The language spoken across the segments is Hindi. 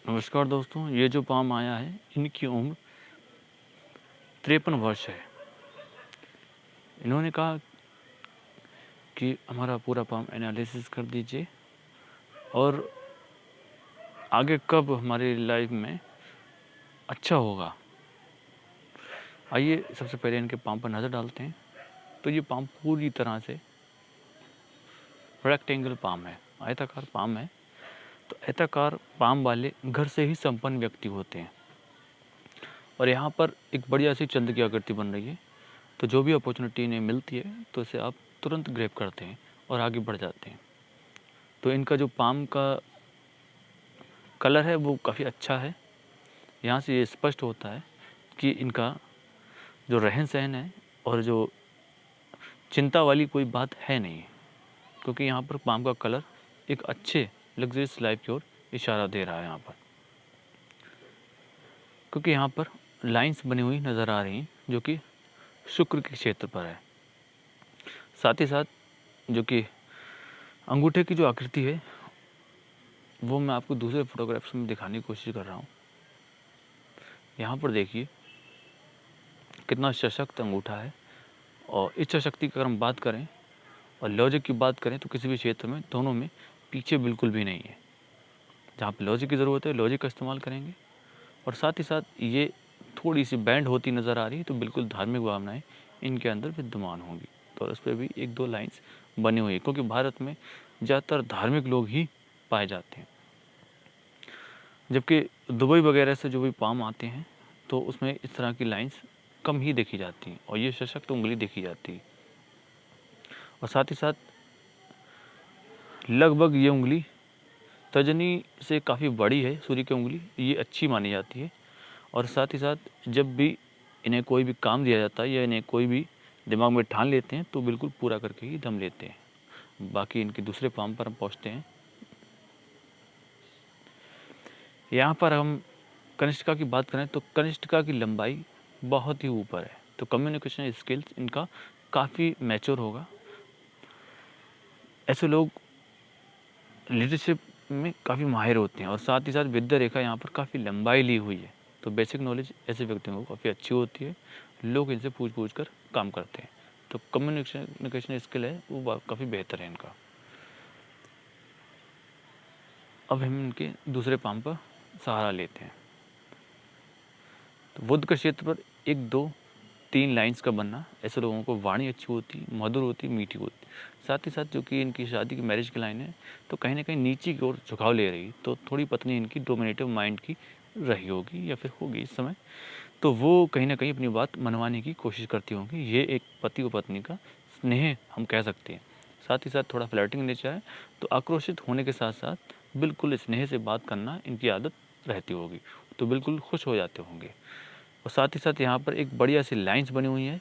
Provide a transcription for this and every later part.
नमस्कार दोस्तों, ये जो पाम आया है इनकी उम्र 53 वर्ष है। इन्होंने कहा कि हमारा पूरा पाम एनालिसिस कर दीजिए और आगे कब हमारी लाइफ में अच्छा होगा। आइए सबसे पहले इनके पाम पर नज़र डालते हैं। तो ये पाम पूरी तरह से रेक्टेंगल पाम है, आयताकार पाम है। तो आयताकार पाम वाले घर से ही संपन्न व्यक्ति होते हैं और यहाँ पर एक बढ़िया सी चंद्र की आकृति बन रही है। तो जो भी अपॉर्चुनिटी इन्हें मिलती है तो इसे आप तुरंत ग्रैब करते हैं और आगे बढ़ जाते हैं। तो इनका जो पाम का कलर है वो काफ़ी अच्छा है। यहाँ से ये स्पष्ट होता है कि इनका जो रहन सहन है और जो चिंता वाली कोई बात है नहीं, क्योंकि यहाँ पर पाम का कलर एक अच्छे लग्जरियस लाइफ की ओर इशारा दे रहा है। यहाँ पर क्योंकि यहाँ पर लाइंस बनी हुई नज़र आ रही हैं जो कि शुक्र के क्षेत्र पर है। साथ ही साथ जो कि अंगूठे की जो आकृति है वो मैं आपको दूसरे फोटोग्राफ्स में दिखाने की कोशिश कर रहा हूँ। यहाँ पर देखिए कितना सशक्त अंगूठा है। और इच्छा शक्ति की अगर हम बात करें और लॉजिक की बात करें तो किसी भी क्षेत्र में दोनों में पीछे बिल्कुल भी नहीं है। जहाँ पे लॉजिक की ज़रूरत है लॉजिक का इस्तेमाल करेंगे। और साथ ही साथ ये थोड़ी सी बैंड होती नज़र आ रही है तो बिल्कुल धार्मिक भावनाएं इनके अंदर विद्यमान होंगी। तो उस पर भी एक दो लाइन्स बनी हुई है, क्योंकि भारत में ज़्यादातर धार्मिक लोग ही पाए जाते हैं। जबकि दुबई वगैरह से जो भी पाम आते हैं तो उसमें इस तरह की लाइंस कम ही देखी जाती हैं और ये सशक्त उंगली देखी जाती है। और साथ ही साथ लगभग ये उंगली तर्जनी से काफ़ी बड़ी है। सूर्य की उंगली ये अच्छी मानी जाती है। और साथ ही साथ जब भी इन्हें कोई भी काम दिया जाता है या इन्हें कोई भी दिमाग में ठान लेते हैं तो बिल्कुल पूरा करके ही दम लेते हैं। बाकी इनके दूसरे पाम पर हम पहुँचते हैं। यहाँ पर हम कनिष्ठिका की बात करें तो कनिष्ठिका की लंबाई बहुत ही ऊपर है। तो कम्युनिकेशन स्किल्स इनका काफ़ी मैच्योर होगा। ऐसे लोग लीडरशिप में काफ़ी माहिर होते हैं। और साथ ही साथ विद्या रेखा यहाँ पर काफ़ी लंबाई ली हुई है। तो बेसिक नॉलेज ऐसे व्यक्तियों को काफ़ी अच्छी होती है। लोग इनसे पूछ कर काम करते हैं। तो कम्युनिकेशन स्किल है वो काफ़ी बेहतर है इनका। अब हम इनके दूसरे पाम पर सहारा लेते हैं। तो बुध के क्षेत्र पर 1 2 3 लाइंस का बनना, ऐसे लोगों को वाणी अच्छी होती, मधुर होती, मीठी होती। साथ ही साथ जो कि इनकी शादी की मैरिज की लाइन है तो कहीं ना कहीं नीचे की ओर झुकाव ले रही, तो थोड़ी पत्नी इनकी डोमिनेटिव माइंड की रही होगी या फिर होगी इस समय। तो वो कहीं ना कहीं अपनी बात मनवाने की कोशिश करती होंगी। ये एक पति और पत्नी का स्नेह हम कह सकते हैं। साथ ही साथ थोड़ा फ्लर्टिंग नेचर है। तो आक्रोशित होने के साथ साथ बिल्कुल स्नेह से बात करना इनकी आदत रहती होगी। तो बिल्कुल खुश हो जाते होंगे। और साथ ही साथ यहाँ पर एक बढ़िया सी लाइंस बनी हुई है।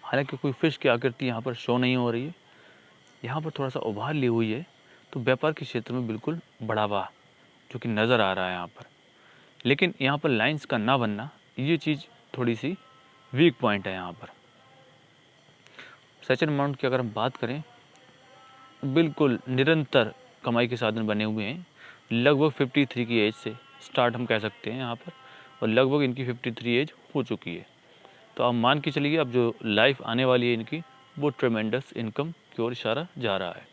हालांकि कोई फिश की आकृति यहाँ पर शो नहीं हो रही है। यहाँ पर थोड़ा सा उभार ली हुई है। तो व्यापार के क्षेत्र में बिल्कुल बढ़ावा जो कि नज़र आ रहा है यहाँ पर। लेकिन यहाँ पर लाइंस का ना बनना ये चीज़ थोड़ी सी वीक पॉइंट है यहाँ पर। सचिन अमाउंट की अगर हम बात करें, बिल्कुल निरंतर कमाई के साधन बने हुए हैं। लगभग 53 की एज से स्टार्ट हम कह सकते हैं यहाँ पर। और लगभग इनकी 53 एज हो चुकी है। तो आप मान के चलिए अब जो लाइफ आने वाली है इनकी वो ट्रेमेंडस इनकम की ओर इशारा जा रहा है।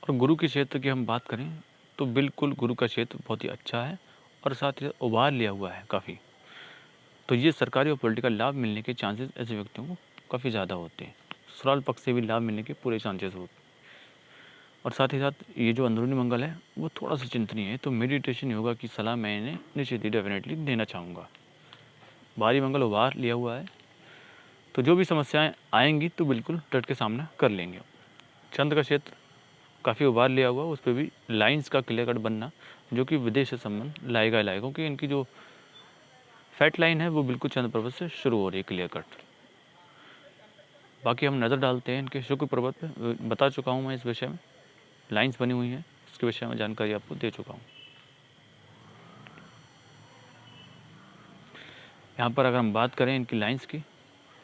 और गुरु के क्षेत्र की हम बात करें तो बिल्कुल गुरु का क्षेत्र बहुत ही अच्छा है और साथ ही उभार लिया हुआ है काफ़ी। तो ये सरकारी और पॉलिटिकल लाभ मिलने के चांसेस ऐसे व्यक्तियों को काफ़ी ज़्यादा होते हैं। ससुराल पक्ष से भी लाभ मिलने के पूरे चांसेस होते हैं। और साथ ही साथ ये जो अंदरूनी मंगल है वो थोड़ा सा चिंतनीय है। तो मेडिटेशन योगा की सलाह मैं इन्हें निश्चित ही डेफिनेटली देना चाहूँगा। भारी मंगल उभार लिया हुआ है। तो जो भी समस्याएं आएंगी तो बिल्कुल डट के सामना कर लेंगे। चंद्र का क्षेत्र काफ़ी उभार लिया हुआ, उस पर भी लाइंस का क्लियर कट बनना जो कि विदेश से संबंध लाएगा लाएगा, क्योंकि इनकी जो फैट लाइन है वो बिल्कुल चंद्र पर्वत से शुरू हो रही है क्लियर कट। बाकी हम नज़र डालते हैं इनके शुक्र पर्वत पे। बता चुका हूँ मैं इस विषय में, लाइंस बनी हुई हैं इसके विषय में जानकारी आपको दे चुका हूँ। यहाँ पर अगर हम बात करें इनकी लाइंस की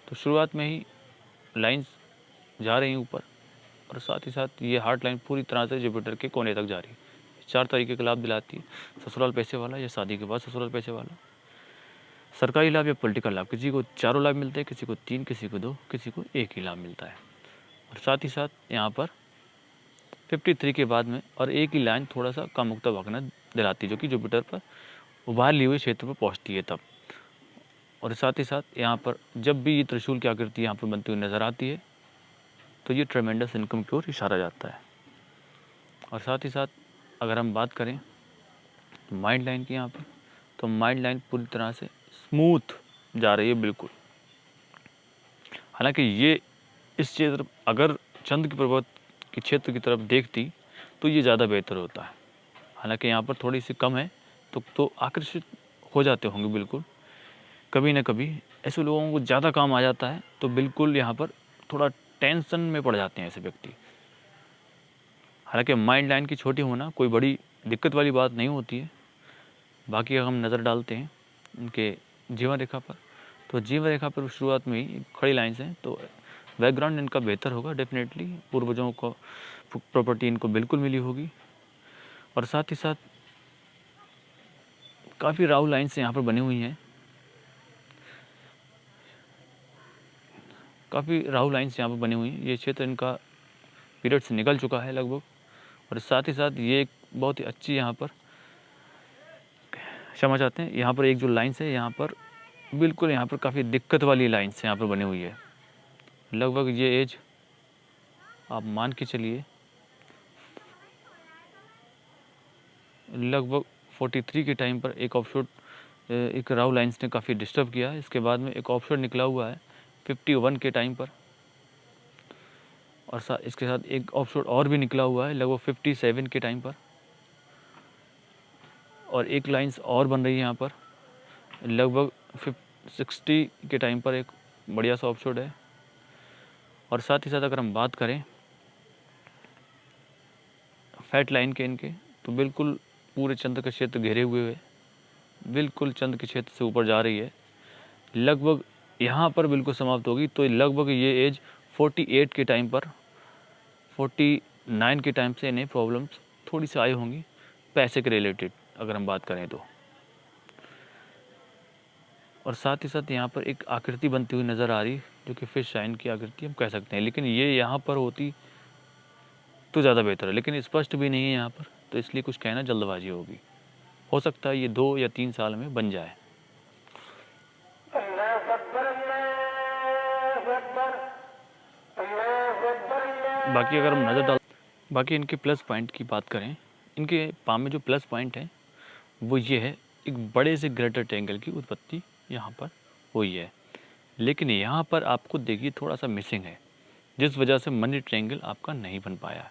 तो शुरुआत में ही लाइंस जा रही हैं ऊपर, और साथ ही साथ ये हार्ट लाइन पूरी तरह से जुपिटर के कोने तक जा रही है। 4 तरीके के लाभ दिलाती है, ससुराल पैसे वाला या शादी के बाद ससुराल पैसे वाला, सरकारी लाभ या पॉलिटिकल लाभ। किसी को चारों लाभ मिलते हैं, किसी को 3, किसी को 2, किसी को 1 ही लाभ मिलता है। और साथ ही साथ यहाँ पर 53 के बाद में और एक ही लाइन थोड़ा सा कम मुक्ता भागना दिलाती है, जो कि जुपिटर पर उभार ली हुई क्षेत्र पर पहुँचती है तब। और साथ ही साथ यहाँ पर जब भी ये त्रिशूल की आकृति यहाँ पर बनती हुई नज़र आती है तो ये ट्रेमेंडस इनकम की ओर इशारा जाता है। और साथ ही साथ अगर हम बात करें माइंड लाइन की यहाँ पर, तो माइंड लाइन पूरी तरह से स्मूथ जा रही है बिल्कुल। हालांकि ये इस क्षेत्र अगर चंद्र की प्रभाव के क्षेत्र की तरफ देखती तो ये ज़्यादा बेहतर होता है। हालांकि यहाँ पर थोड़ी सी कम है तो आकर्षित हो जाते होंगे बिल्कुल। कभी ना कभी ऐसे लोगों को ज़्यादा काम आ जाता है तो बिल्कुल यहाँ पर थोड़ा टेंशन में पड़ जाते हैं ऐसे व्यक्ति। हालांकि माइंड लाइन की छोटी होना कोई बड़ी दिक्कत वाली बात नहीं होती है। बाकी अगर हम नज़र डालते हैं उनके जीवन रेखा पर, तो जीवन रेखा पर शुरुआत में ही खड़ी लाइन्स हैं, तो बैकग्राउंड इनका बेहतर होगा डेफिनेटली। पूर्वजों को प्रॉपर्टी इनको बिल्कुल मिली होगी। और साथ ही साथ काफ़ी राहु लाइन्स यहाँ पर बनी हुई हैं, काफ़ी राहु लाइन्स यहाँ पर बनी हुई हैं। ये क्षेत्र इनका पीरियड से निकल चुका है लगभग। और साथ ही साथ ये एक बहुत ही अच्छी यहाँ पर क्षमा चाहते हैं, यहाँ पर एक जो लाइन्स है यहाँ पर बिल्कुल यहाँ पर काफ़ी दिक्कत वाली लाइन्स यहाँ पर बनी हुई है। लगभग ये एज आप मान के चलिए लगभग 43 के टाइम पर एक ऑफशोट एक राहु लाइन्स ने काफ़ी डिस्टर्ब किया है। इसके बाद में एक ऑफशोट निकला हुआ है 51 के टाइम पर, और इसके साथ एक ऑफशोट और भी निकला हुआ है लगभग 57 के टाइम पर, और एक लाइन्स और बन रही है यहाँ पर लगभग 60 के टाइम पर एक बढ़िया सा ऑफशोट है। और साथ ही साथ अगर हम बात करें फैट लाइन के इनके, तो बिल्कुल पूरे चंद्र का क्षेत्र घेरे हुए है, बिल्कुल चंद्र के क्षेत्र से ऊपर जा रही है। लगभग यहाँ पर बिल्कुल समाप्त होगी तो लगभग ये एज 48 के टाइम पर 49 के टाइम से इन्हें प्रॉब्लम्स थोड़ी सी आई होंगी पैसे के रिलेटेड अगर हम बात करें तो। और साथ ही साथ यहाँ पर एक आकृति बनती हुई नज़र आ रही जो कि फिश साइन की आकृति हम कह सकते हैं, लेकिन ये यहाँ पर होती तो ज़्यादा बेहतर है, लेकिन स्पष्ट भी नहीं है यहाँ पर, तो इसलिए कुछ कहना जल्दबाजी होगी। हो सकता है ये 2 या 3 साल में बन जाए। बाकी अगर हम बाकी इनके प्लस पॉइंट की बात करें, इनके पाम में जो प्लस पॉइंट है वो ये है, एक बड़े से ग्रेटर ट्रायंगल की उत्पत्ति यहाँ पर हुई है। लेकिन यहाँ पर आपको देखिए थोड़ा सा मिसिंग है, जिस वजह से मनी ट्रायंगल आपका नहीं बन पाया।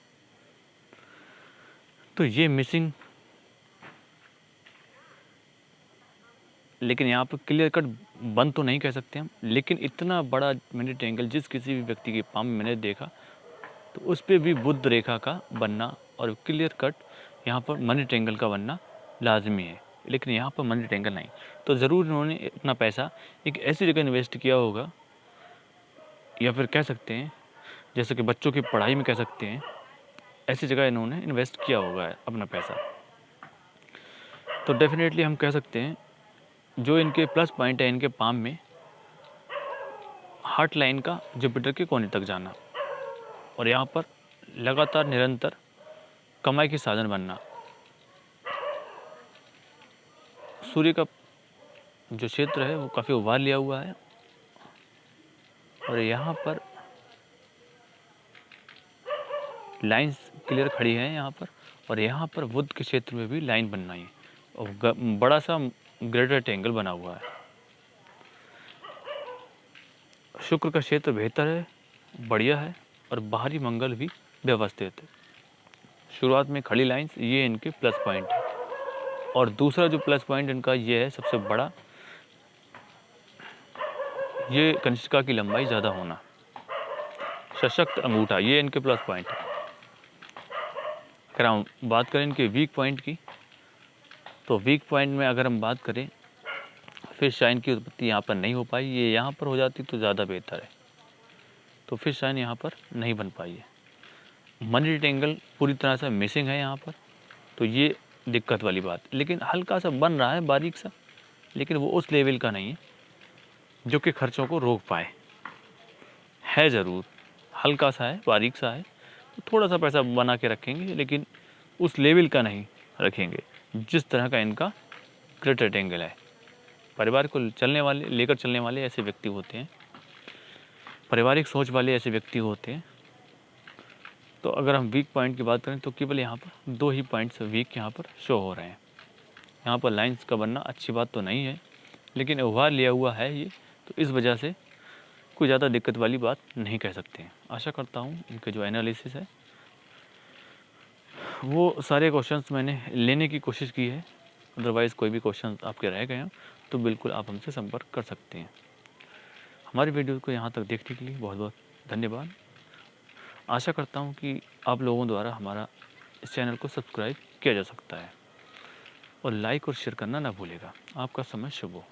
तो ये मिसिंग, लेकिन यहाँ पर क्लियर कट बंद तो नहीं कह सकते हम, लेकिन इतना बड़ा मनी ट्रायंगल जिस किसी भी व्यक्ति के पाम में मैंने देखा तो उस पर भी बुद्ध रेखा का बनना और क्लियर कट यहाँ पर मनी ट्रायंगल का बनना लाजमी है। लेकिन यहाँ पर मनी ट्रायंगल नहीं, तो ज़रूर इन्होंने इतना पैसा एक ऐसी जगह इन्वेस्ट किया होगा, या फिर कह सकते हैं जैसे कि बच्चों की पढ़ाई में कह सकते हैं, ऐसी जगह इन्होंने इन्वेस्ट किया होगा अपना पैसा। तो डेफिनेटली हम कह सकते हैं जो इनके प्लस पॉइंट है इनके पाम में, हार्ट लाइन का जुपिटर के कोने तक जाना, और यहाँ पर लगातार निरंतर कमाई के साधन बनना। सूर्य का जो क्षेत्र है वो काफ़ी उभार लिया हुआ है, और यहाँ पर लाइंस क्लियर खड़ी है यहाँ पर, और यहाँ पर बुध के क्षेत्र में भी लाइन बनना है, और बड़ा सा ग्रेटर ट्रायंगल बना हुआ है। शुक्र का क्षेत्र बेहतर है, बढ़िया है, और बाहरी मंगल भी व्यवस्थित है। शुरुआत में खड़ी लाइंस ये इनके प्लस पॉइंट है। और दूसरा जो प्लस पॉइंट इनका ये है सबसे बड़ा, ये कंचिका की लंबाई ज़्यादा होना, सशक्त अंगूठा, ये इनके प्लस पॉइंट है। अगर हम बात करें इनके वीक पॉइंट की, तो वीक पॉइंट में अगर हम बात करें फिश साइन की उत्पत्ति यहाँ पर नहीं हो पाई, ये यहाँ पर हो जाती तो ज़्यादा बेहतर है। तो फिश साइन यहाँ पर नहीं बन पाई है। मनी ट्रायंगल पूरी तरह से मिसिंग है यहाँ पर, तो ये दिक्कत वाली बात। लेकिन हल्का सा बन रहा है, बारीक सा, लेकिन वो उस लेवल का नहीं है जो कि खर्चों को रोक पाए। है ज़रूर, हल्का सा है, बारीक सा है, तो थोड़ा सा पैसा बना के रखेंगे, लेकिन उस लेवल का नहीं रखेंगे जिस तरह का इनका ग्रेट रेक्टेंगल है। परिवार को लेकर चलने वाले ऐसे व्यक्ति होते हैं, पारिवारिक सोच वाले ऐसे व्यक्ति होते हैं। तो अगर हम वीक पॉइंट की बात करें तो केवल यहाँ पर 2 ही पॉइंट्स वीक यहाँ पर शो हो रहे हैं। यहाँ पर लाइंस का बनना अच्छी बात तो नहीं है, लेकिन उभार लिया हुआ है ये, तो इस वजह से कोई ज़्यादा दिक्कत वाली बात नहीं कह सकते हैं। आशा करता हूँ इनके जो एनालिसिस है वो सारे क्वेश्चंस मैंने लेने की कोशिश की है। अदरवाइज़ कोई भी क्वेश्चन आपके रह गए हैं तो बिल्कुल आप हमसे संपर्क कर सकते हैं। हमारी वीडियो को यहाँ तक देखने के लिए बहुत बहुत धन्यवाद। आशा करता हूँ कि आप लोगों द्वारा हमारा इस चैनल को सब्सक्राइब किया जा सकता है, और लाइक और शेयर करना ना भूलेगा। आपका समय शुभ हो।